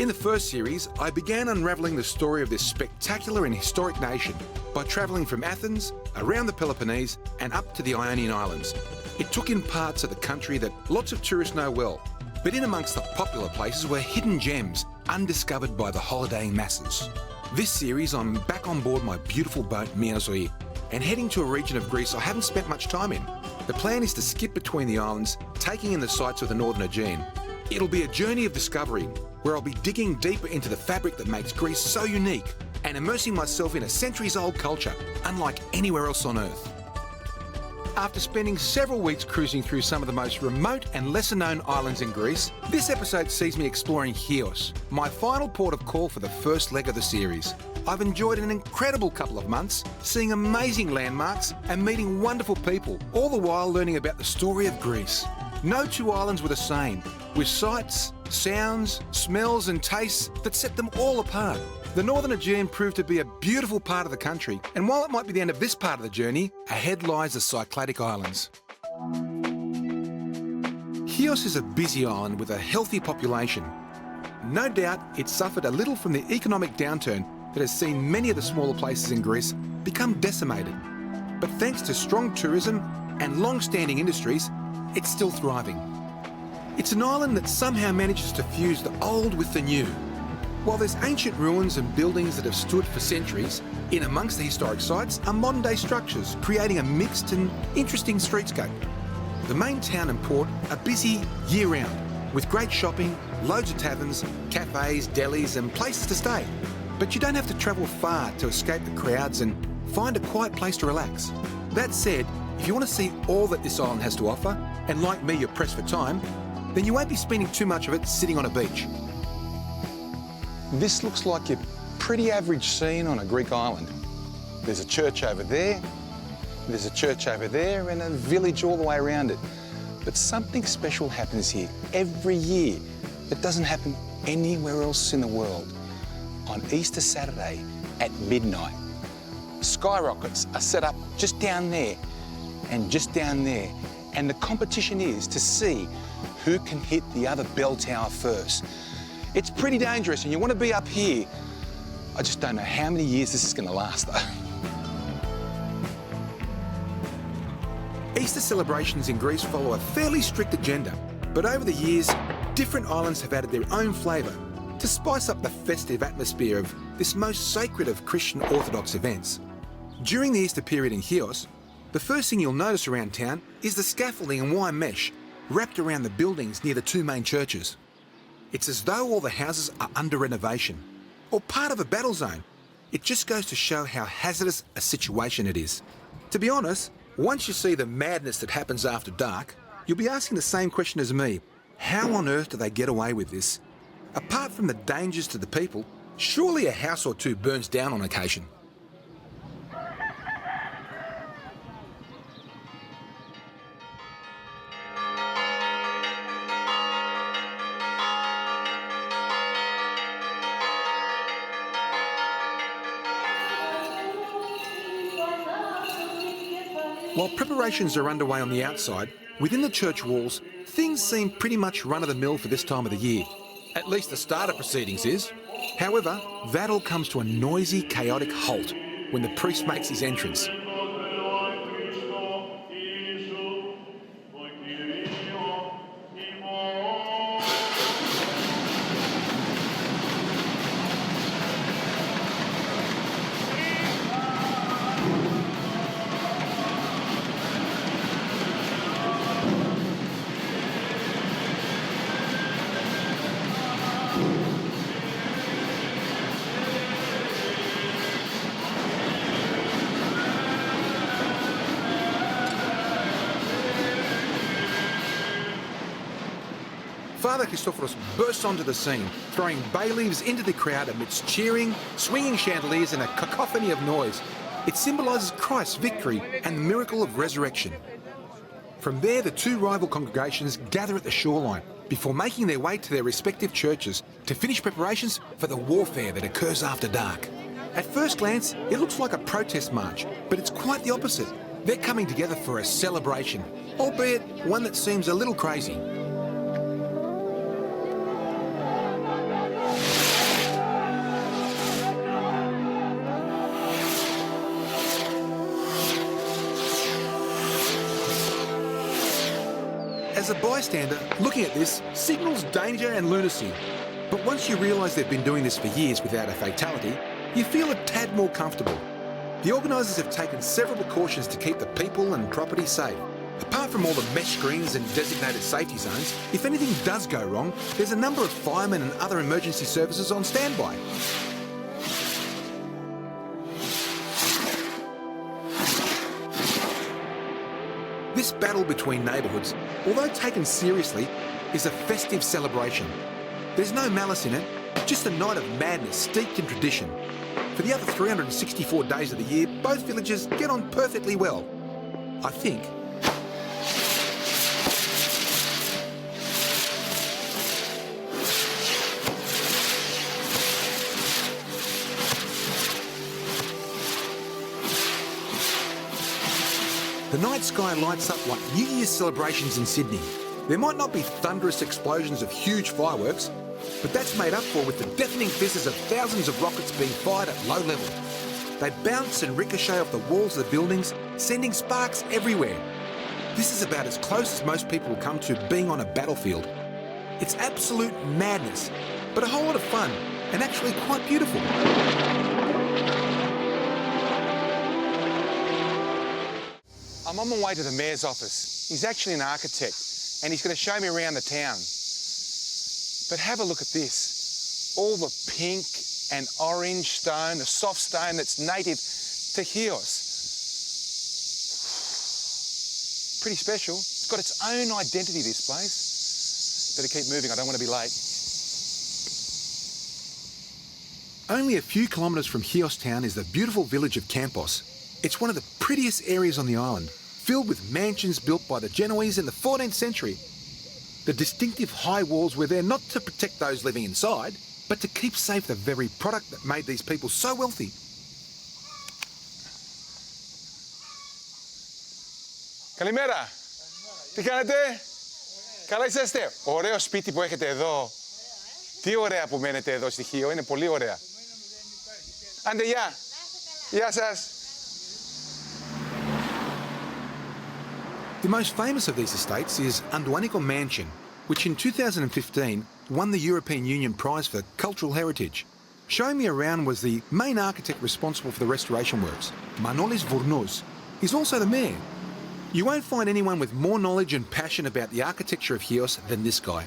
In the first series, I began unravelling the story of this spectacular and historic nation by travelling from Athens, around the Peloponnese and up to the Ionian Islands. It took in parts of the country that lots of tourists know well, but in amongst the popular places were hidden gems undiscovered by the holidaying masses. This series, I'm back on board my beautiful boat Mazoi and heading to a region of Greece I haven't spent much time in. The plan is to skip between the islands, taking in the sights of the Northern Aegean. It'll be a journey of discovery where I'll be digging deeper into the fabric that makes Greece so unique and immersing myself in a centuries-old culture, unlike anywhere else on Earth. After spending several weeks cruising through some of the most remote and lesser-known islands in Greece, this episode sees me exploring Chios, my final port of call for the first leg of the series. I've enjoyed an incredible couple of months, seeing amazing landmarks and meeting wonderful people, all the while learning about the story of Greece. No two islands were the same, with sights, sounds, smells and tastes that set them all apart. The Northern Aegean proved to be a beautiful part of the country, and while it might be the end of this part of the journey, ahead lies the Cycladic Islands. Chios is a busy island with a healthy population. No doubt it suffered a little from the economic downturn that has seen many of the smaller places in Greece become decimated. But thanks to strong tourism and long-standing industries, it's still thriving. It's an island that somehow manages to fuse the old with the new. While there's ancient ruins and buildings that have stood for centuries, in amongst the historic sites are modern-day structures, creating a mixed and interesting streetscape. The main town and port are busy year-round, with great shopping, loads of taverns, cafes, delis and places to stay. But you don't have to travel far to escape the crowds and find a quiet place to relax. That said, if you want to see all that this island has to offer, and like me you're pressed for time, then you won't be spending too much of it sitting on a beach. This looks like your pretty average scene on a Greek island. There's a church over there, there's a church over there, and a village all the way around it. But something special happens here every year that doesn't happen anywhere else in the world. On Easter Saturday at midnight, skyrockets are set up just down there and just down there, and the competition is to see who can hit the other bell tower first. It's pretty dangerous and you want to be up here. I just don't know how many years this is going to last though. Easter celebrations in Greece follow a fairly strict agenda, but over the years, different islands have added their own flavour to spice up the festive atmosphere of this most sacred of Christian Orthodox events. During the Easter period in Chios, the first thing you'll notice around town is the scaffolding and wire mesh wrapped around the buildings near the two main churches. It's as though all the houses are under renovation, or part of a battle zone. It just goes to show how hazardous a situation it is. To be honest, once you see the madness that happens after dark, you'll be asking the same question as me. How on earth do they get away with this? Apart from the dangers to the people, surely a house or two burns down on occasion. While preparations are underway on the outside, within the church walls, things seem pretty much run-of-the-mill for this time of the year. At least the start of proceedings is. However, that all comes to a noisy, chaotic halt when the priest makes his entrance. Father Christophoros bursts onto the scene, throwing bay leaves into the crowd amidst cheering, swinging chandeliers and a cacophony of noise. It symbolises Christ's victory and the miracle of resurrection. From there, the two rival congregations gather at the shoreline before making their way to their respective churches to finish preparations for the warfare that occurs after dark. At first glance, it looks like a protest march, but it's quite the opposite. They're coming together for a celebration, albeit one that seems a little crazy. as a bystander, looking at this signals danger and lunacy. But once you realise they've been doing this for years without a fatality, you feel a tad more comfortable. The organisers have taken several precautions to keep the people and property safe. Apart from all the mesh screens and designated safety zones, if anything does go wrong, there's a number of firemen and other emergency services on standby. This battle between neighbourhoods, although taken seriously, is a festive celebration. There's no malice in it, just a night of madness steeped in tradition. For the other 364 days of the year, both villages get on perfectly well. I think. The night sky lights up like New Year's celebrations in Sydney. There might not be thunderous explosions of huge fireworks, but that's made up for with the deafening fizzes of thousands of rockets being fired at low level. They bounce and ricochet off the walls of the buildings, sending sparks everywhere. This is about as close as most people will come to being on a battlefield. It's absolute madness, but a whole lot of fun, and actually quite beautiful. I'm on my way to the mayor's office. He's actually an architect, and he's going to show me around the town. But have a look at this. All the pink and orange stone, the soft stone that's native to Chios. Pretty special. It's got its own identity, this place. Better keep moving, I don't want to be late. Only a few kilometres from Chios town is the beautiful village of Campos. It's one of the prettiest areas on the island, filled with mansions built by the Genoese in the 14th century. The distinctive high walls were there not to protect those living inside, but to keep safe the very product that made these people so wealthy. Καλημέρα. Τι κάνετε? Καλά είσαστε? Ωραίο σπίτι που έχετε εδώ. Τι ωραία που μένετε εδώ στη Χίο, είναι πολύ ωραία. Άντε, γεια. Γεια σας. The most famous of these estates is Owned-enquiries Mansion, which in 2015 won the European Union Prize for Cultural Heritage. Showing me around was the main architect responsible for the restoration works, Manolis Vournos. He's also the mayor. You won't find anyone with more knowledge and passion about the architecture of Chios than this guy.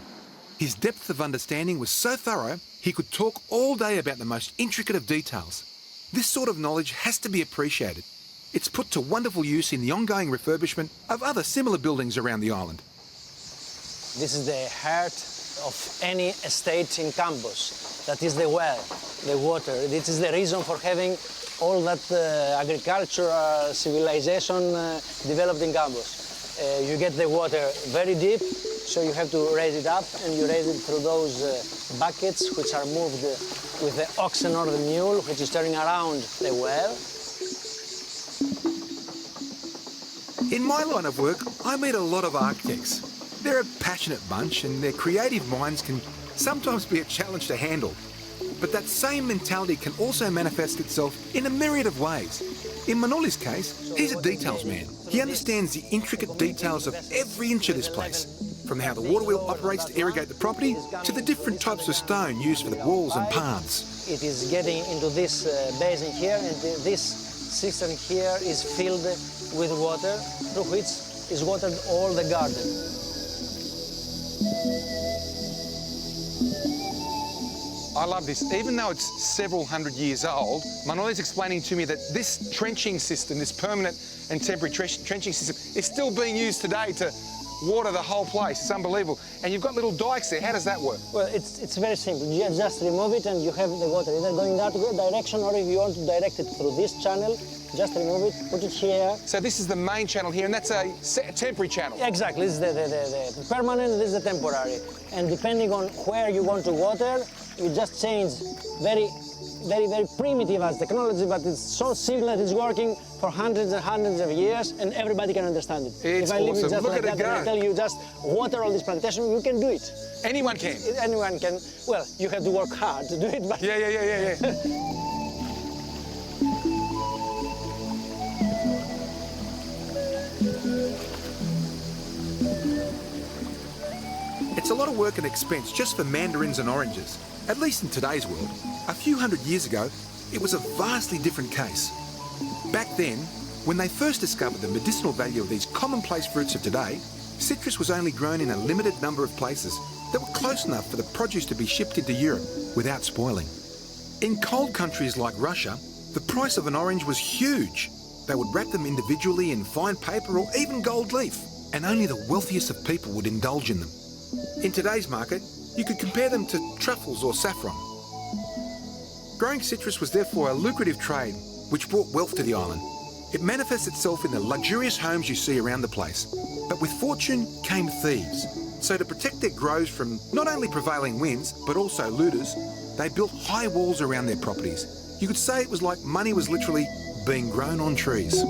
His depth of understanding was so thorough, he could talk all day about the most intricate of details. This sort of knowledge has to be appreciated. It's put to wonderful use in the ongoing refurbishment of other similar buildings around the island. This is the heart of any estate in Campos. That is the well, the water. This is the reason for having all that agricultural civilization developed in Campos. You get the water very deep, so you have to raise it up, and you raise it through those buckets which are moved with the oxen or the mule, which is turning around the well. In my line of work, I meet a lot of architects. They're a passionate bunch, and their creative minds can sometimes be a challenge to handle. But that same mentality can also manifest itself in a myriad of ways. In Manolis' case, he's a details man. He understands the intricate details of every inch of this place, from how the water wheel operates to irrigate the property, to the different types of stone used for the walls and paths. It is getting into this basin here, and this cistern here is filled with water, through which is watered all the garden. I love this. Even though it's several hundred years old, Manoli's explaining to me that this trenching system, this permanent and temporary trenching system, is still being used today to water the whole place. It's unbelievable. And you've got little dikes there. How does that work? Well, it's very simple. You just remove it and you have the water either going that direction, or if you want to direct it through this channel, just remove it, put it here. So this is the main channel here, and that's a temporary channel? Exactly. This is the permanent, this is the temporary. And depending on where you want to water, you just change very primitive as technology, but it's so simple that it's working for hundreds and hundreds of years, and everybody can understand it. It's if I leave awesome. it just Look like at it that, go. and I tell you just water all this plantation, you can do it. Anyone can? Anyone can. Well, you have to work hard to do it, but... Yeah. It's a lot of work and expense just for mandarins and oranges. At least in today's world. A few hundred years ago, it was a vastly different case. Back then, when they first discovered the medicinal value of these commonplace fruits of today, citrus was only grown in a limited number of places that were close enough for the produce to be shipped into Europe without spoiling. In cold countries like Russia, the price of an orange was huge. They would wrap them individually in fine paper or even gold leaf, and only the wealthiest of people would indulge in them. In today's market, you could compare them to truffles or saffron. Growing citrus was therefore a lucrative trade, which brought wealth to the island. It manifests itself in the luxurious homes you see around the place. But with fortune came thieves. So to protect their groves from not only prevailing winds, but also looters, they built high walls around their properties. You could say it was like money was literally being grown on trees.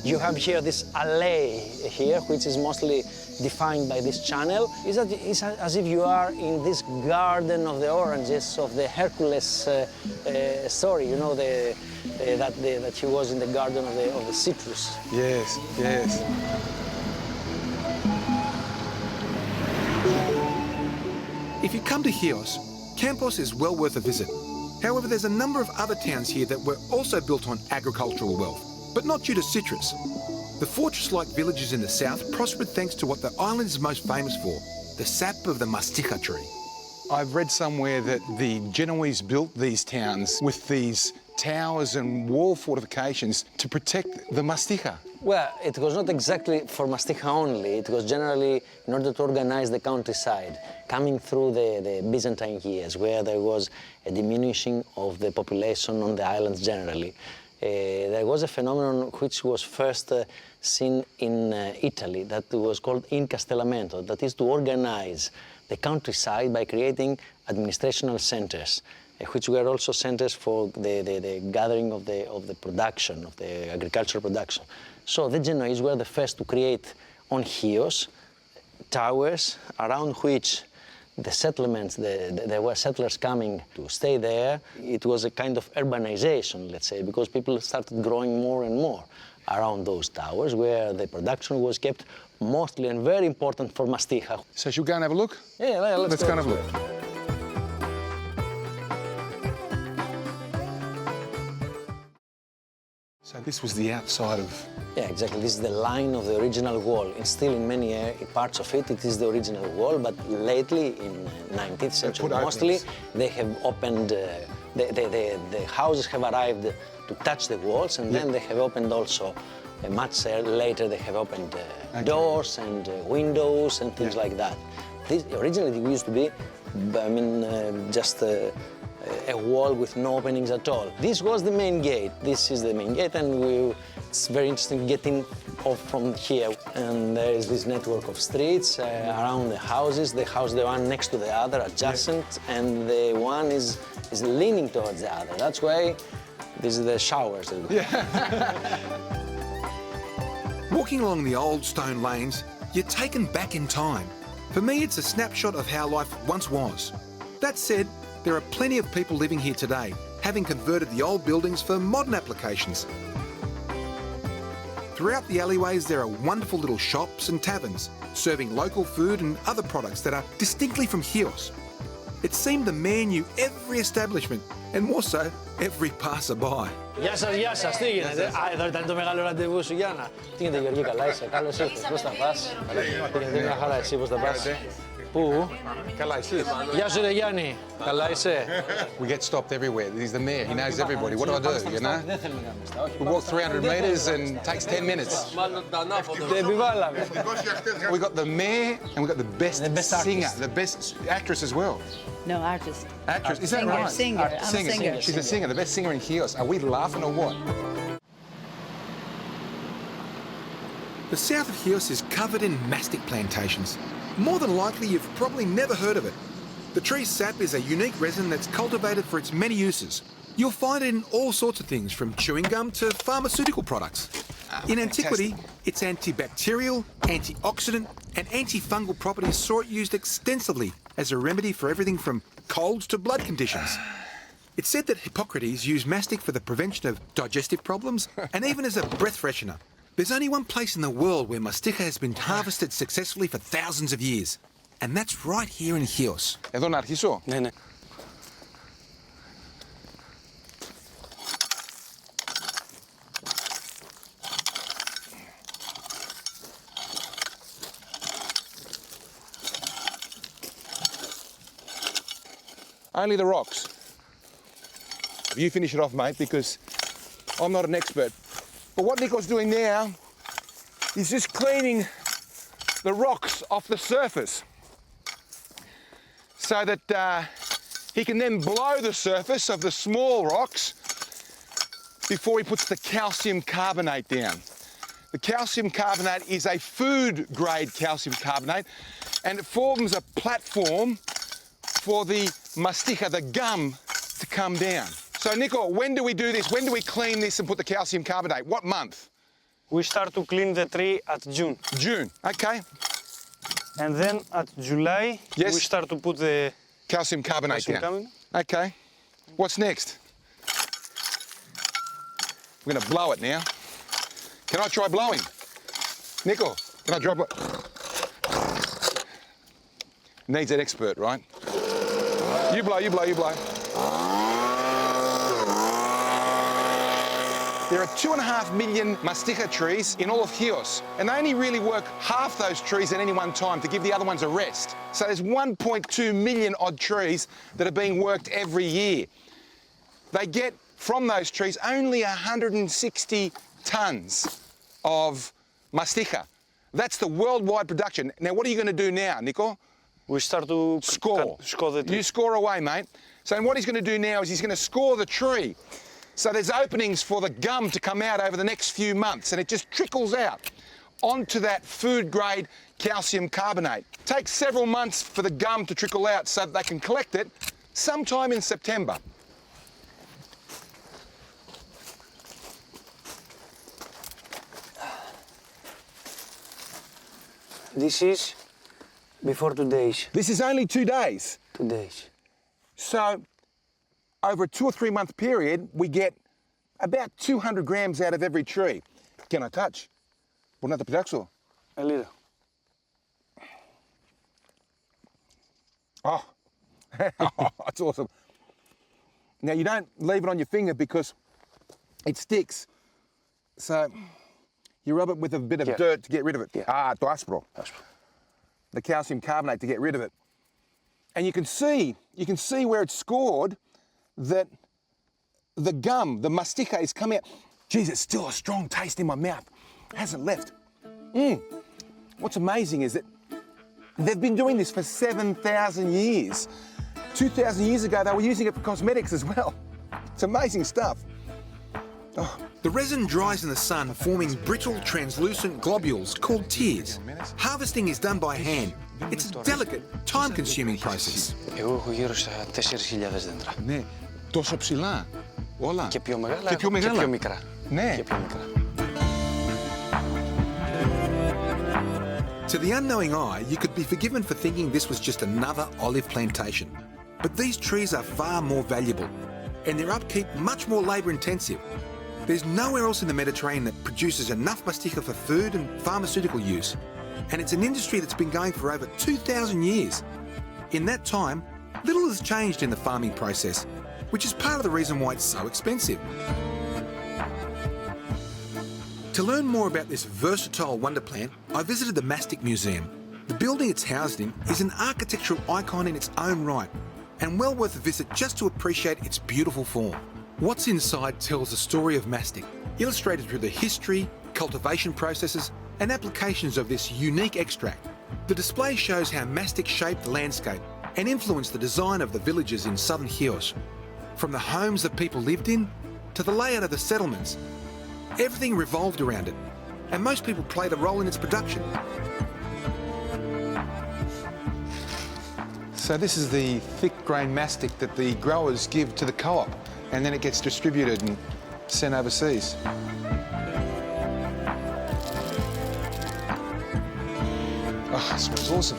You have here this alley here, which is mostly defined by this channel. It's as if you are in this garden of the oranges of the Hercules story, you know, that he was in the garden of the citrus. Yes, yes. If you come to Chios, Campos is well worth a visit. However, there's a number of other towns here that were also built on agricultural wealth, but not due to citrus. The fortress-like villages in the south prospered thanks to what the island is most famous for, the sap of the mastica tree. I've read somewhere that the Genoese built these towns with these towers and wall fortifications to protect the mastica. Well, it was not exactly for mastica only. It was generally in order to organize the countryside, coming through the Byzantine years, where there was a diminishing of the population on the islands generally. There was a phenomenon which was first seen in Italy that was called incastellamento, that is to organize the countryside by creating administrational centers, which were also centers for the gathering of the production, of the agricultural production. So the Genoese were the first to create on Chios towers around which the settlements, there were settlers coming to stay there. It was a kind of urbanization, let's say, because people started growing more and more around those towers where the production was kept mostly and very important for mastica. So should we go and have a look? Yeah, let's go and have a look. So this was the outside of... Yeah, exactly. This is the line of the original wall. And still in many parts of it, it is the original wall, but lately, in 19th century mostly, they have opened, the houses have arrived to touch the walls, and then they have opened also, much later, they have opened doors and windows and things like that. This originally it used to be, I mean, just a wall with no openings at all. This was the main gate. This is the main gate, and it's very interesting getting off from here. And there is this network of streets around the houses. The house, the one next to the other, adjacent, and the one is leaning towards the other. That's why this is the showers. Walking along the old stone lanes, you're taken back in time. For me, it's a snapshot of how life once was. That said, there are plenty of people living here today, having converted the old buildings for modern applications. Throughout the alleyways, there are wonderful little shops and taverns, serving local food and other products that are distinctly from Chios. It seemed the man knew every establishment, and more so, every passerby. Γεια σας, τι γίνεται? Εδώ ήταν το μεγάλο ραντεβού σου, Γιάννα. Τι γίνεται, Γιώργη, καλά είσαι? Καλώς ήρθες, πώς θα πας? Τι μια χαρά, εσύ πώς θα πας? Πού? Καλά, εσύ. Γεια σου, ρε Γιάννη. Καλά είσαι? We get stopped everywhere. He's the mayor. He knows everybody. What do I do, you know? We walk 300 metres and it takes 10 minutes. Δεν επιβάλαμε. We got the mayor and we got the best singer, the best actress as well. No, artist. Actress, is that right? Singer. I'm a singer. She's a singer, the best singer in Chios. Are we laughing or what? The south of Chios is covered in mastic plantations. More than likely, you've probably never heard of it. The tree's sap is a unique resin that's cultivated for its many uses. You'll find it in all sorts of things, from chewing gum to pharmaceutical products. In antiquity, its antibacterial, antioxidant, and antifungal properties saw it used extensively as a remedy for everything from colds to blood conditions. It's said that Hippocrates used mastic for the prevention of digestive problems and even as a breath freshener. There's only one place in the world where mastica has been harvested successfully for thousands of years, and that's right here in Chios. Εδώ να αρχίσω. Ναι, ναι. Only the rocks. You finish it off, mate, because I'm not an expert. But what Nico's doing now is just cleaning the rocks off the surface so that he can then blow the surface of the small rocks before he puts the calcium carbonate down. The calcium carbonate is a food-grade calcium carbonate, and it forms a platform for the mastica, the gum, to come down. So, Nico, when do we do this? When do we clean this and put the calcium carbonate? What month? We start to clean the tree at June. June, okay. And then at July, Yes. we start to put the Calcium carbonate calcium down. carbonate. Okay. What's next? We're going to blow it now. Can I try blowing? Nico, can I try blow? Needs an expert, right? You blow, you blow, you blow. There are 2.5 million mastica trees in all of Chios, and they only really work half those trees at any one time to give the other ones a rest. So there's 1.2 million odd trees that are being worked every year. They get from those trees only 160 tons of mastica. That's the worldwide production. Now, what are you going to do now, Nico? We start to Score. score the tree. You score away, mate. So what he's going to do now is he's going to score the tree. So there's openings for the gum to come out over the next few months, and it just trickles out onto that food-grade calcium carbonate. Takes several months for the gum to trickle out so that they can collect it sometime in September. This is before 2 days. This is only 2 days. 2 days. So over a 2 or 3 month period, we get about 200 grams out of every tree. Can I touch? Μπορώ να το πειράξω? A little. Oh, that's awesome. Now you don't leave it on your finger because it sticks. So you rub it with a bit of dirt to get rid of it. Yeah. Ah, το άσπρο. The calcium carbonate to get rid of it. And you can see where it's scored that the gum, the mastica is coming out. Geez, it's still a strong taste in my mouth. It hasn't left. What's amazing is that they've been doing this for 7,000 years. 2,000 years ago, they were using it for cosmetics as well. It's amazing stuff. Oh. The resin dries in the sun, forming brittle, translucent globules called tears. Harvesting is done by hand. It's a delicate, time-consuming process. Εγώ έχω γύρω στα 4.000 δέντρα. Ναι, τόσο ψηλά. Όλα. Και πιο μεγάλα Και πιο μεγάλα. και πιο μικρά. Ναι. Και πιο μικρά. To the unknowing eye, you could be forgiven for thinking this was just another olive plantation. But these trees are far more valuable, and their upkeep much more labour-intensive. There's nowhere else in the Mediterranean that produces enough mastica for food and pharmaceutical use. And it's an industry that's been going for over 2,000 years. In that time, little has changed in the farming process, which is part of the reason why it's so expensive. To learn more about this versatile wonder plant, I visited the Mastic Museum. The building it's housed in is an architectural icon in its own right, and well worth a visit just to appreciate its beautiful form. What's inside tells the story of mastic, illustrated through the history, cultivation processes, and applications of this unique extract. The display shows how mastic shaped the landscape and influenced the design of the villages in southern Chios. From the homes that people lived in, to the layout of the settlements, everything revolved around it, and most people played a role in its production. So this is the thick grain mastic that the growers give to the co-op, and then it gets distributed and sent overseas. Oh, it smells awesome.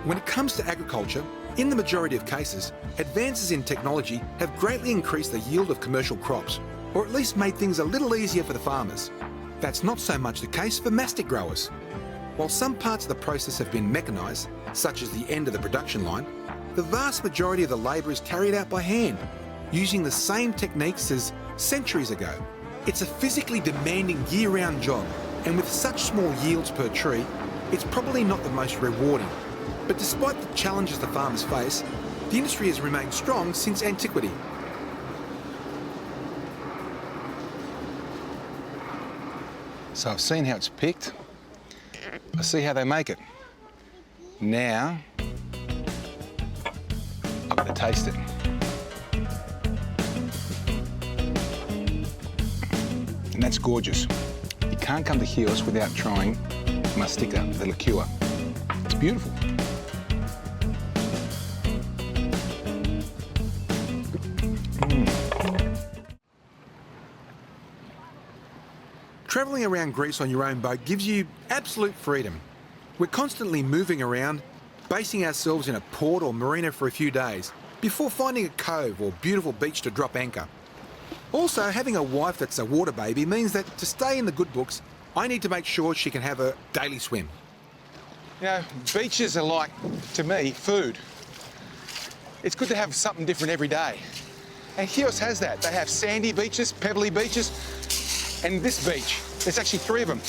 When it comes to agriculture, in the majority of cases, advances in technology have greatly increased the yield of commercial crops, or at least made things a little easier for the farmers. That's not so much the case for mastic growers. While some parts of the process have been mechanised, such as the end of the production line, the vast majority of the labour is carried out by hand, using the same techniques as centuries ago. It's a physically demanding year-round job, and with such small yields per tree, it's probably not the most rewarding. But despite the challenges the farmers face, the industry has remained strong since antiquity. So I've seen how it's picked. I see how they make it. Now, I've got to taste it. And that's gorgeous. You can't come to Chios without trying Mastica, the liqueur. It's beautiful. Travelling around Greece on your own boat gives you absolute freedom. We're constantly moving around, basing ourselves in a port or marina for a few days, before finding a cove or beautiful beach to drop anchor. Also, having a wife that's a water baby means that to stay in the good books, I need to make sure she can have a daily swim. You know, beaches are like, to me, food. It's good to have something different every day. And Chios has that. They have sandy beaches, pebbly beaches, and this beach, there's actually 3 of them.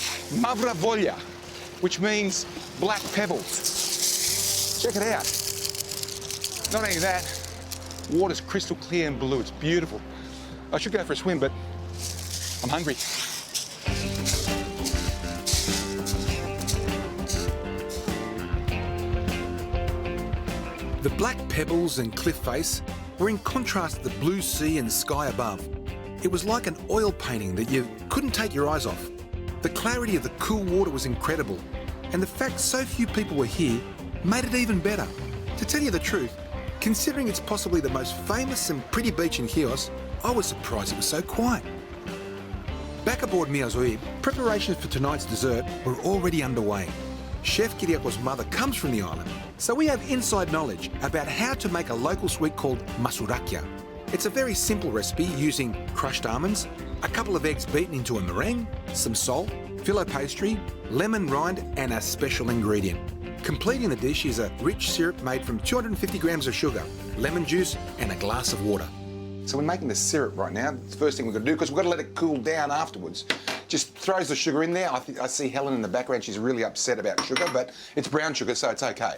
Mavra Volya, which means black pebbles. Check it out. Not only that, water's crystal clear and blue. It's beautiful. I should go for a swim, but I'm hungry. The black pebbles and cliff face were in contrast to the blue sea and sky above. It was like an oil painting that you couldn't take your eyes off. The clarity of the cool water was incredible, and the fact so few people were here made it even better. To tell you the truth, considering it's possibly the most famous and pretty beach in Chios, I was surprised it was so quiet. Back aboard Mazoi, preparations for tonight's dessert were already underway. Chef Kyriakos' mother comes from the island, so we have inside knowledge about how to make a local sweet called masourakia. It's a very simple recipe using crushed almonds, a couple of eggs beaten into a meringue, some salt, filo pastry, lemon rind and a special ingredient. Completing the dish is a rich syrup made from 250 grams of sugar, lemon juice and a glass of water. So we're making the syrup right now. It's the first thing we've got to do, because we've got to let it cool down afterwards. Just throws the sugar in there. I see Helen in the background. She's really upset about sugar, but it's brown sugar, so it's okay.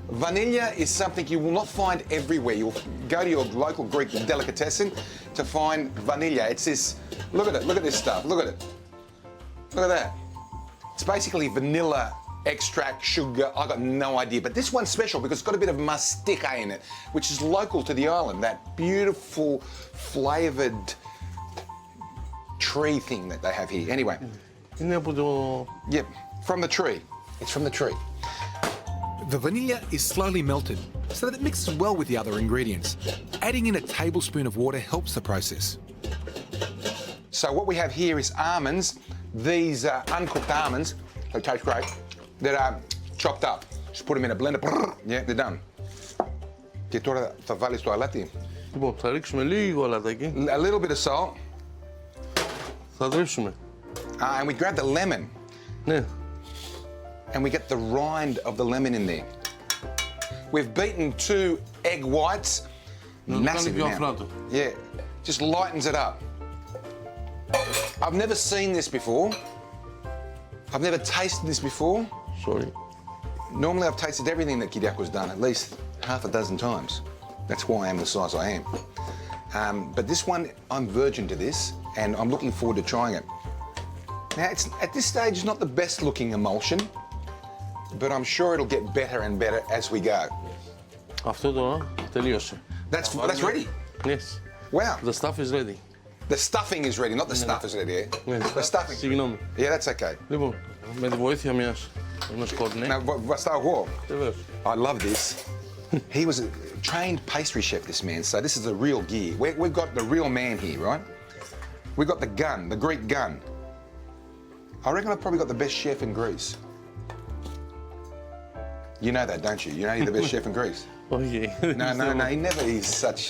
Vanilla is something you will not find everywhere. You'll go to your local Greek delicatessen to find vanilla. It's this, look at it, look at this stuff, look at it. Look at that. It's basically vanilla extract, sugar, I got no idea. But this one's special because it's got a bit of mastic in it, which is local to the island, that beautiful flavoured tree thing that they have here. Anyway. Yep, from the tree. It's from the tree. The vanilla is slowly melted so that it mixes well with the other ingredients. Adding in a tablespoon of water helps the process. So what we have here is almonds. These are uncooked almonds. They taste great. They're chopped up. Just put them in a blender. Yeah, they're done. Και τώρα θα βάλεις το αλάτι. Λοιπόν, θα ρίξουμε λίγο αλατάκι. A little bit of salt. Θα δρύψουμε. And we grab the lemon. Ναι. And we get the rind of the lemon in there. We've beaten 2 egg whites. Massive amount. Yeah, just lightens it up. I've never seen this before. I've never tasted this before. Sorry. Normally I've tasted everything that Kyriakos done at least half a dozen times. That's why I am the size I am. But this one, I'm virgin to this, and I'm looking forward to trying it. Now, at this stage, it's not the best looking emulsion, but I'm sure it'll get better and better as we go. Αυτό τώρα τελείωσε. That's ready? Yes. Wow. The stuff is ready. The stuffing is ready, not the stuff is ready, eh? Yes. The stuffing. Συγγνώμη. Yeah, that's okay. Λοιπόν, με τη βοήθεια ενός κορνέ. Now, βαστάω εγώ. Βεβαίως. I love this. He was a trained pastry chef, this man, so this is the real gear. We've got the real man here, right? We've got the gun, the Greek gun. I reckon I've probably got the best chef in Greece. You know that, don't you? You know you're the best chef in Greece. Όχι. No, he never is such.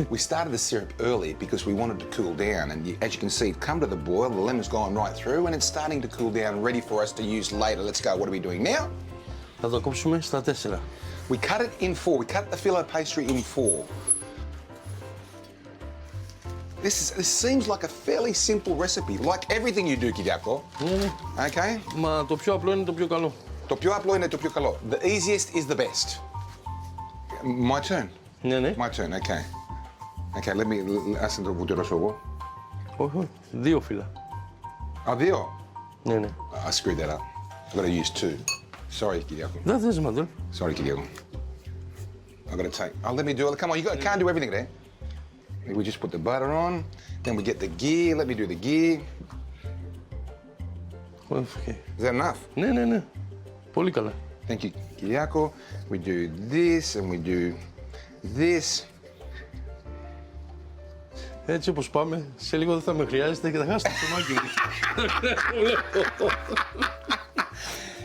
We started the syrup early because we wanted to cool down, and as you can see, it come to the boil, the lemon's gone right through, and it's starting to cool down, ready for us to use later. Let's go. What are we doing now? Θα το κόψουμε στα 4. We cut it in 4. We cut the filo pastry in 4. This seems like a fairly simple recipe, like everything you do, Kyriako. Okay? Μα το πιο απλό είναι το πιο καλό. Το πιο απλό είναι το πιο καλό. The easiest is the best. My turn. Ναι, ναι. My turn, okay. Okay, let me, ας να το βουτερώσω εγώ. Όχι, όχι. 2 φύλλα. Δύο. Ναι, ναι. I screwed that up. I've got to use 2. Sorry, Kyriako. Δεν θες, Μαντέλ. Sorry, Kyriako. I've got to take, let me do it. Come on, can't do everything there. We just put the butter on, then we get the ghee. Let me do the ghee. Okay. Is that enough? Ναι, ναι, ναι. Πολύ καλά. Thank you, Kyriako. We do this and we do this. Έτσι όπως πάμε, σε λίγο δεν θα με χρειάζεται και θα χάσει το στομάχι μου.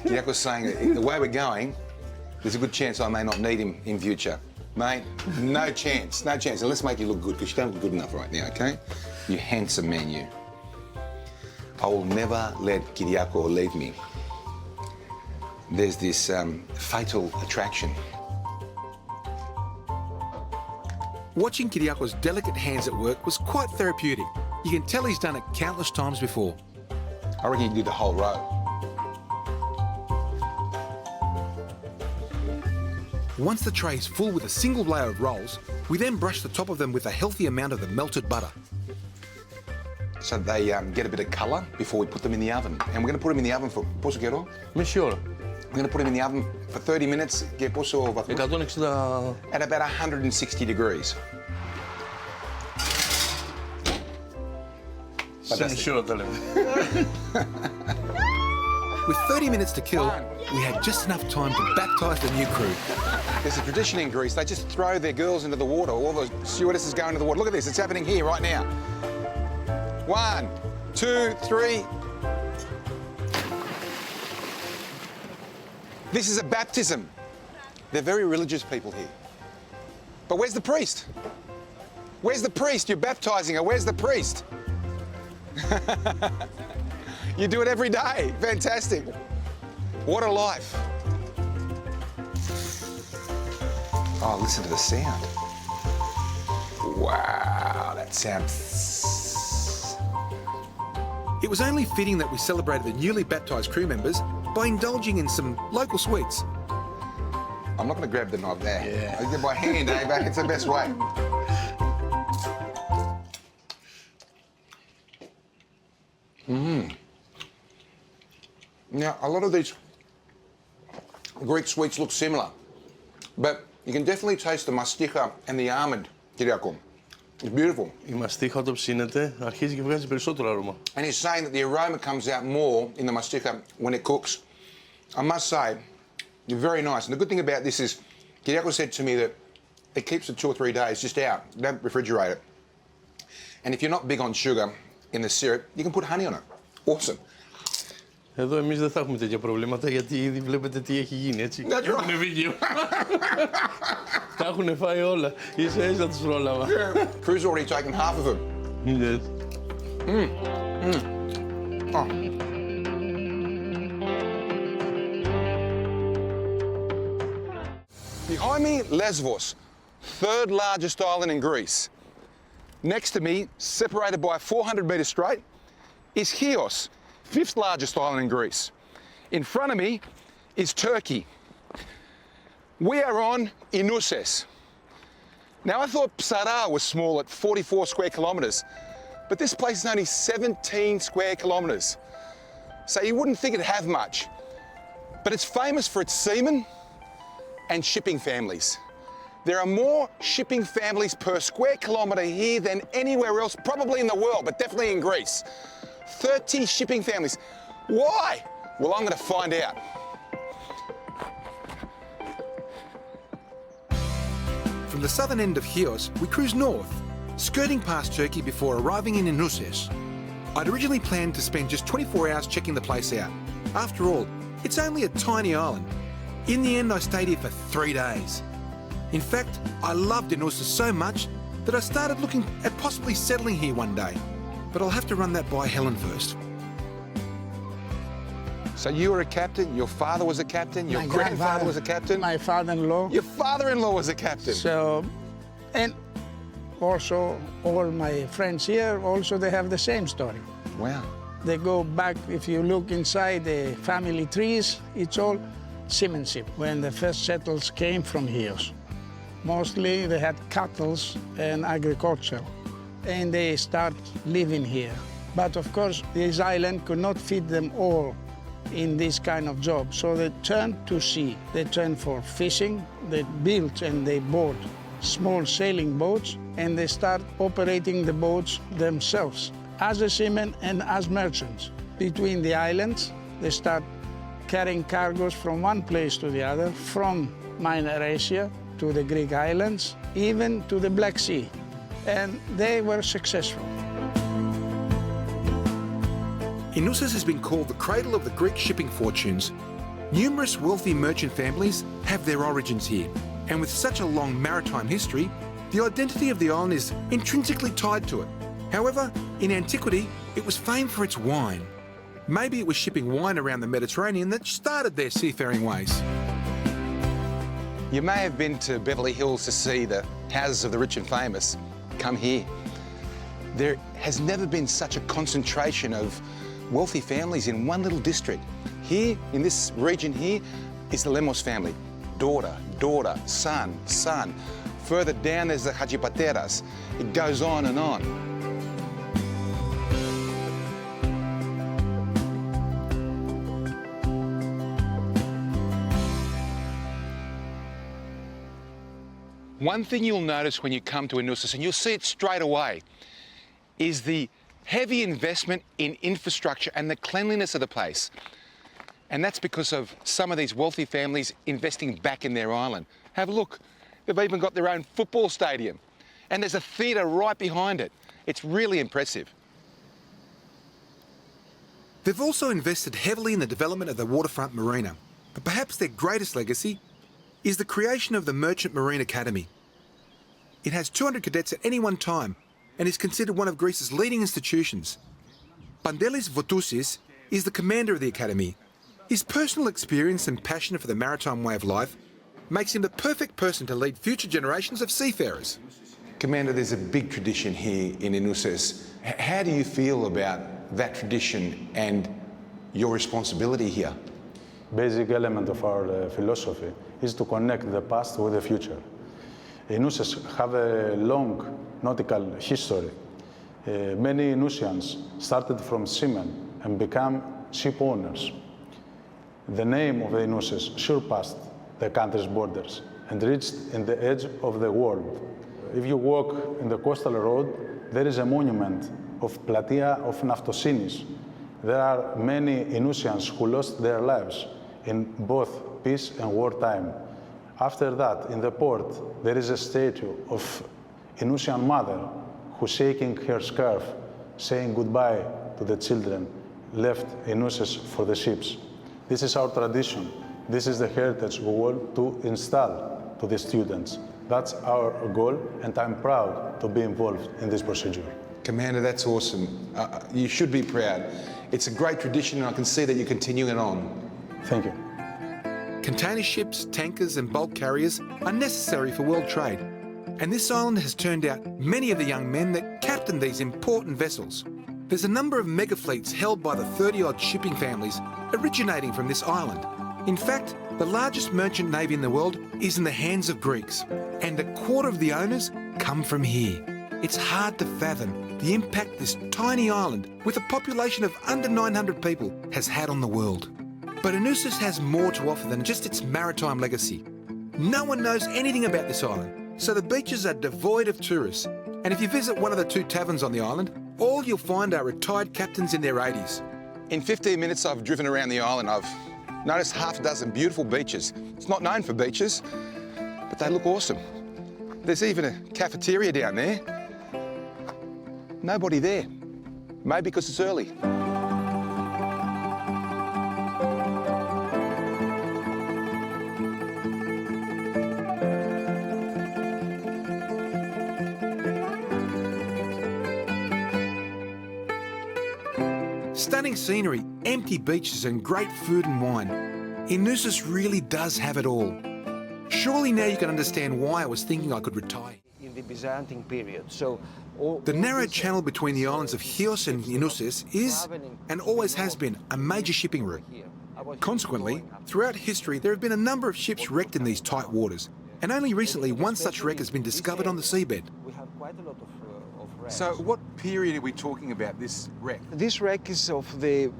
Kyriako's saying that the way we're going, there's a good chance I may not need him in future. Mate, no chance, no chance. And let's make you look good, because you don't look good enough right now, okay? You handsome man, you. I will never let Kyriako leave me. There's this fatal attraction. Watching Kyriako's delicate hands at work was quite therapeutic. You can tell he's done it countless times before. I reckon you can do the whole row. Once the tray is full with a single layer of rolls, we then brush the top of them with a healthy amount of the melted butter. So they get a bit of colour before we put them in the oven. And we're going to put them in the oven for, πόσο καιρό? Μισή ώρα. We're going to put them in the oven for 30 minutes. Και πόσο βαθμούς? 160... At about 160 degrees. Σε μισή ώρα τα λέμε. With 30 minutes to kill, we had just enough time to baptise the new crew. There's a tradition in Greece, they just throw their girls into the water. All the stewardesses go into the water. Look at this, it's happening here right now. 1, 2, 3. This is a baptism. They're very religious people here. But where's the priest? Where's the priest? You're baptising her. Where's the priest? You do it every day. Fantastic. What a life. Oh, listen to the sound. Wow, that sounds... It was only fitting that we celebrated the newly baptised crew members by indulging in some local sweets. I'm not going to grab the knob there. Yeah. I'll get my hand, eh? It's the best way. Now, a lot of these Greek sweets look similar, but you can definitely taste the mastica and the almond, Kyriako. It's beautiful. Η μαστίχα όταν ψήνεται αρχίζει και βγάζει περισσότερο άρωμα. And he's saying that the aroma comes out more in the mastica when it cooks. I must say, you're very nice. And the good thing about this is, Kyriako said to me that it keeps it 2 or 3 days just out. Don't refrigerate it. And if you're not big on sugar in the syrup, you can put honey on it. Awesome. Εδώ εμείς δεν θα έχουμε τέτοια προβλήματα γιατί ήδη βλέπετε τι έχει γίνει, έτσι. Έχουν βίντεο. Τα έχουν φάει όλα. Ίσα τους πρόλαβα. Crew's already taken half of them. Yes. Oh. Behind me, Lesvos, 3rd largest island in Greece. Next to me, separated by a 400-metre strait, is Chios, 5th largest island in Greece. In front of me is Turkey. We are on Inousses. Now I thought Psara was small at 44 square kilometres, but this place is only 17 square kilometres. So you wouldn't think it'd have much, but it's famous for its seamen and shipping families. There are more shipping families per square kilometre here than anywhere else, probably in the world, but definitely in Greece. 30 shipping families. Why? Well, I'm going to find out. From the southern end of Chios, we cruise north, skirting past Turkey before arriving in Inousses. I'd originally planned to spend just 24 hours checking the place out. After all, it's only a tiny island. In the end, I stayed here for 3 days. In fact, I loved Inousses so much that I started looking at possibly settling here one day. But I'll have to run that by Helen first. So you were a captain, your father was a captain, your My grandfather grandfather was a captain, My father-in-law. your father-in-law was a captain. So, and also all my friends here, also they have the same story. Wow. They go back, if you look inside the family trees, it's all seamanship. When the first settlers came from here, mostly they had cattle and agriculture, and they start living here. But of course, this island could not feed them all in this kind of job, so they turned to sea. They turned for fishing, they built and they bought small sailing boats, and they start operating the boats themselves as a seamen and as merchants. Between the islands, they start carrying cargoes from one place to the other, from Minor Asia to the Greek islands, even to the Black Sea. And they were successful. Inousses has been called the cradle of the Greek shipping fortunes. Numerous wealthy merchant families have their origins here, and with such a long maritime history, the identity of the island is intrinsically tied to it. However, in antiquity, it was famed for its wine. Maybe it was shipping wine around the Mediterranean that started their seafaring ways. You may have been to Beverly Hills to see the houses of the rich and famous. Come here. There has never been such a concentration of wealthy families in one little district. Here, in this region here, is the Lemos family. Daughter, daughter, son, son. Further down there's the Hajipateras. It goes on and on. One thing you'll notice when you come to Inousses, and you'll see it straight away, is the heavy investment in infrastructure and the cleanliness of the place. And that's because of some of these wealthy families investing back in their island. Have a look. They've even got their own football stadium. And there's a theatre right behind it. It's really impressive. They've also invested heavily in the development of the waterfront marina, but perhaps their greatest legacy is the creation of the Merchant Marine Academy. It has 200 cadets at any one time and is considered one of Greece's leading institutions. Pandelis Votousis is the commander of the academy. His personal experience and passion for the maritime way of life makes him the perfect person to lead future generations of seafarers. Commander, there's a big tradition here in Inousses. How do you feel about that tradition and your responsibility here? Basic element of our philosophy is to connect the past with the future. Inousses have a long nautical history. Many Inoussians started from seamen and became ship owners. The name of the Inousses surpassed the country's borders and reached in the edge of the world. If you walk in the coastal road, there is a monument of Platia of Naftosinis. There are many Inoussians who lost their lives in both peace and wartime. After that, in the port, there is a statue of Inoussian mother who's shaking her scarf, saying goodbye to the children left Inousses for the ships. This is our tradition. This is the heritage we want to install to the students. That's our goal, and I'm proud to be involved in this procedure. Commander, that's awesome. You should be proud. It's a great tradition, and I can see that you're continuing it on. Thank you. Container ships, tankers and bulk carriers are necessary for world trade, and this island has turned out many of the young men that captain these important vessels. There's a number of mega fleets held by the 30-odd shipping families originating from this island. In fact, the largest merchant navy in the world is in the hands of Greeks, and a quarter of the owners come from here. It's hard to fathom the impact this tiny island, with a population of under 900 people, has had on the world. But Inousses has more to offer than just its maritime legacy. No one knows anything about this island, so the beaches are devoid of tourists. And if you visit one of the 2 taverns on the island, all you'll find are retired captains in their 80s. In 15 minutes, I've driven around the island. I've noticed half a dozen beautiful beaches. It's not known for beaches, but they look awesome. There's even a cafeteria down there. Nobody there. Maybe because it's early. Stunning scenery, empty beaches and great food and wine. Inousses really does have it all. Surely now you can understand why I was thinking I could retire. In the Byzantine period, The narrow channel between the islands of Chios and Inousses is, and always has been, a major shipping route. Consequently, throughout history there have been a number of ships wrecked in these tight waters, and only recently one such wreck has been discovered on the seabed. We have quite a lot of wrecks. So what period are we talking about, this wreck? This wreck is of the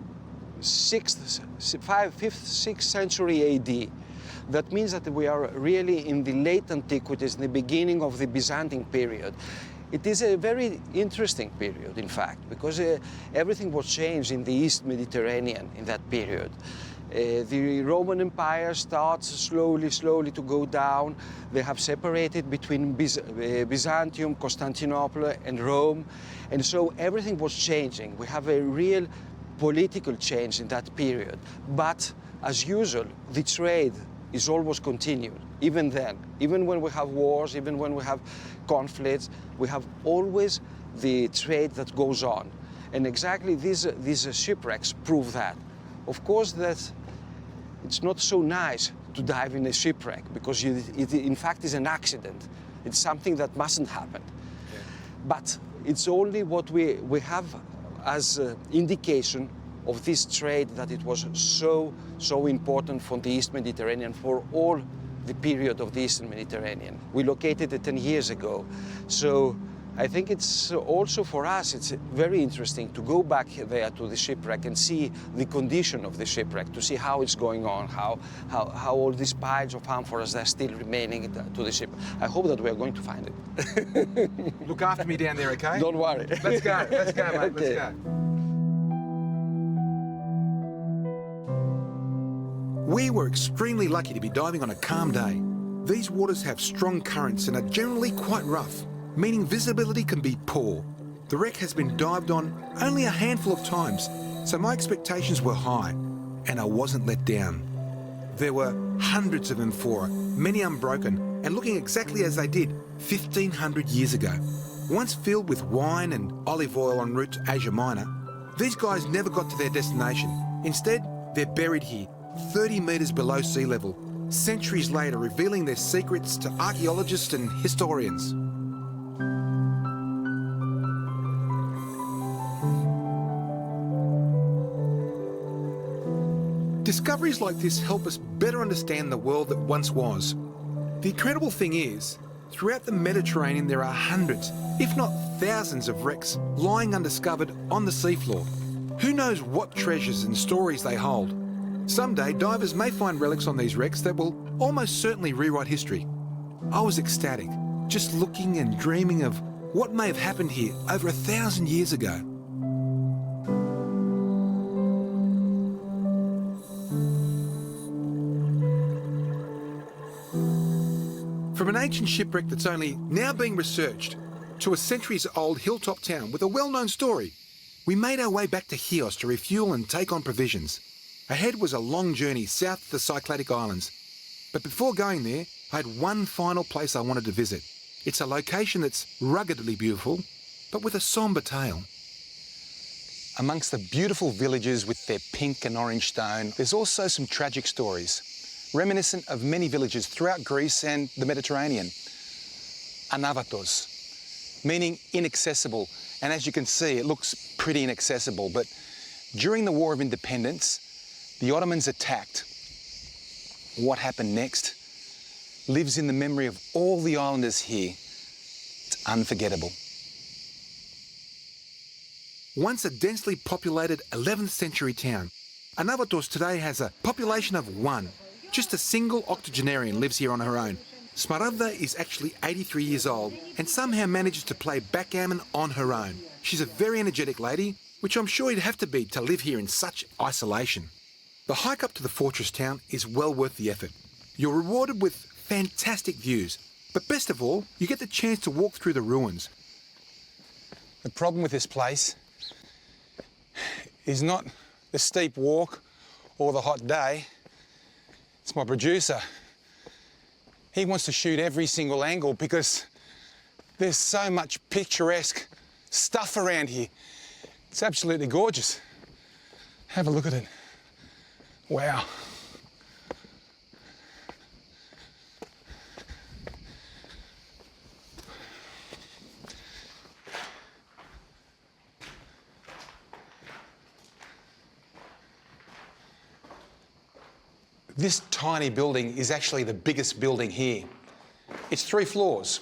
5th, 6th century AD. That means that we are really in the late antiquities, the beginning of the Byzantine period. It is a very interesting period, in fact, because everything was changed in the East Mediterranean in that period. The Roman Empire starts slowly to go down. They have separated between Byzantium, Constantinople, and Rome. And so everything was changing. We have a real political change in that period. But as usual, the trade is always continued, even then. Even when we have wars, even when we have conflicts, we have always the trade that goes on. And exactly these shipwrecks prove that. Of course, that it's not so nice to dive in a shipwreck because it in fact is an accident. It's something that mustn't happen. Yeah. But it's only what we have as indication of this trade that it was so important for the East Mediterranean, for all the period of the Eastern Mediterranean. We located it 10 years ago. So I think it's also for us, it's very interesting to go back there to the shipwreck and see the condition of the shipwreck, to see how it's going on, how all these piles of amphoras are still remaining to the ship. I hope that we are going to find it. Look after me down there, okay? Don't worry. Let's go, mate, okay. Let's go. We were extremely lucky to be diving on a calm day. These waters have strong currents and are generally quite rough, meaning visibility can be poor. The wreck has been dived on only a handful of times, so my expectations were high, and I wasn't let down. There were hundreds of amphorae, many unbroken, and looking exactly as they did 1,500 years ago. Once filled with wine and olive oil en route to Asia Minor, these guys never got to their destination. Instead, they're buried here, 30 metres below sea level, centuries later revealing their secrets to archaeologists and historians. Discoveries like this help us better understand the world that once was. The incredible thing is, throughout the Mediterranean there are hundreds, if not thousands of wrecks lying undiscovered on the seafloor. Who knows what treasures and stories they hold? Someday divers may find relics on these wrecks that will almost certainly rewrite history. I was ecstatic, just looking and dreaming of what may have happened here over 1,000 years ago. From an ancient shipwreck that's only now being researched to a centuries-old hilltop town with a well-known story, we made our way back to Chios to refuel and take on provisions. Ahead was a long journey south to the Cycladic Islands. But before going there, I had one final place I wanted to visit. It's a location that's ruggedly beautiful, but with a sombre tale. Amongst the beautiful villages with their pink and orange stone, there's also some tragic stories, reminiscent of many villages throughout Greece and the Mediterranean. Anavatos, meaning inaccessible. And as you can see, it looks pretty inaccessible. But during the War of Independence, the Ottomans attacked. What happened next lives in the memory of all the islanders here. It's unforgettable. Once a densely populated 11th century town, Anavatos today has a population of 1. Just a single octogenarian lives here on her own. Smaragda is actually 83 years old and somehow manages to play backgammon on her own. She's a very energetic lady, which I'm sure you'd have to be to live here in such isolation. The hike up to the fortress town is well worth the effort. You're rewarded with fantastic views, but best of all, you get the chance to walk through the ruins. The problem with this place is not the steep walk or the hot day. It's my producer. He wants to shoot every single angle because there's so much picturesque stuff around here. It's absolutely gorgeous. Have a look at it. Wow. This tiny building is actually the biggest building here. It's 3 floors.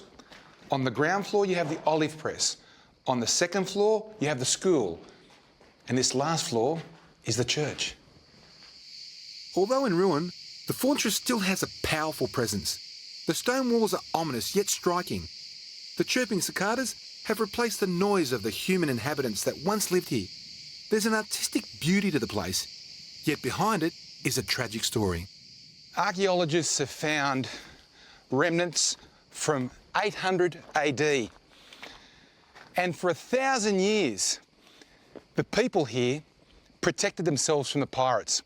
On the ground floor, you have the olive press. On the second floor, you have the school. And this last floor is the church. Although in ruin, the fortress still has a powerful presence. The stone walls are ominous yet striking. The chirping cicadas have replaced the noise of the human inhabitants that once lived here. There's an artistic beauty to the place, yet behind it is a tragic story. Archaeologists have found remnants from 800 AD. And for 1,000 years, the people here protected themselves from the pirates.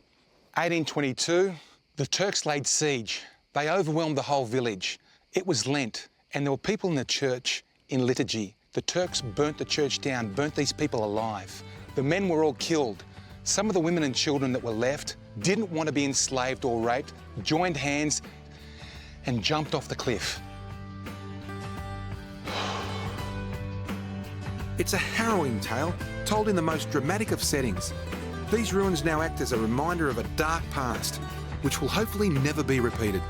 1822, the Turks laid siege. They overwhelmed the whole village. It was Lent, and there were people in the church in liturgy. The Turks burnt the church down, burnt these people alive. The men were all killed. Some of the women and children that were left didn't want to be enslaved or raped, joined hands and jumped off the cliff. It's a harrowing tale told in the most dramatic of settings. These ruins now act as a reminder of a dark past, which will hopefully never be repeated.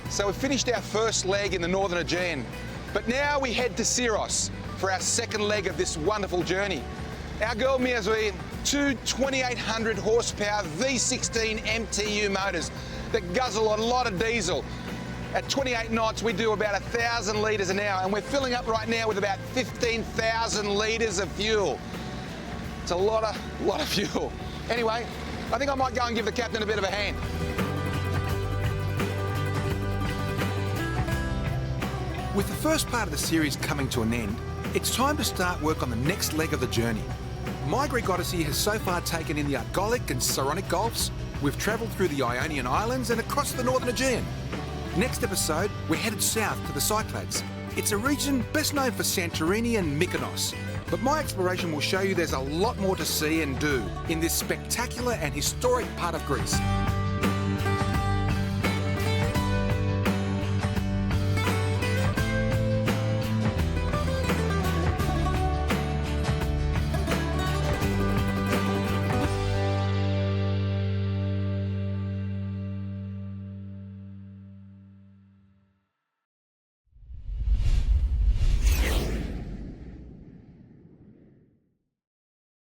So we've finished our first leg in the Northern Aegean, but now we head to Chios for our second leg of this wonderful journey. Our girl Mazoi, 2 2,800 horsepower V16 MTU motors that guzzle a lot of diesel. At 28 knots, we do about 1,000 litres an hour, and we're filling up right now with about 15,000 litres of fuel. It's a lot of fuel. Anyway, I think I might go and give the captain a bit of a hand. With the first part of the series coming to an end, it's time to start work on the next leg of the journey. My Greek Odyssey has so far taken in the Argolic and Saronic Gulfs. We've travelled through the Ionian Islands and across the Northern Aegean. Next episode, we're headed south to the Cyclades. It's a region best known for Santorini and Mykonos. But my exploration will show you there's a lot more to see and do in this spectacular and historic part of Greece.